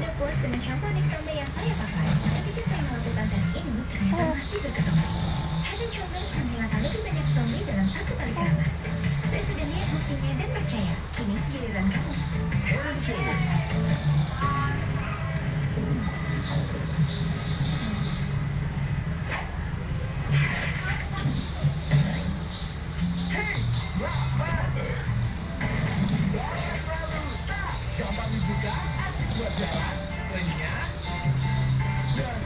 Sudah puas dengan shampoo Nextombe yang saya pakai? Ketika saya melakukan tes ini, ternyata masih berkekuatan. Head and Shoulders menggunakan lebih banyak Nextombe dalam satu kali keramas. Saya sudah lihat buktinya dan percaya. Kini giliran kamu. Head and Shoulders. Hey, gampang dibuka, asik buat jalan, renyah, dan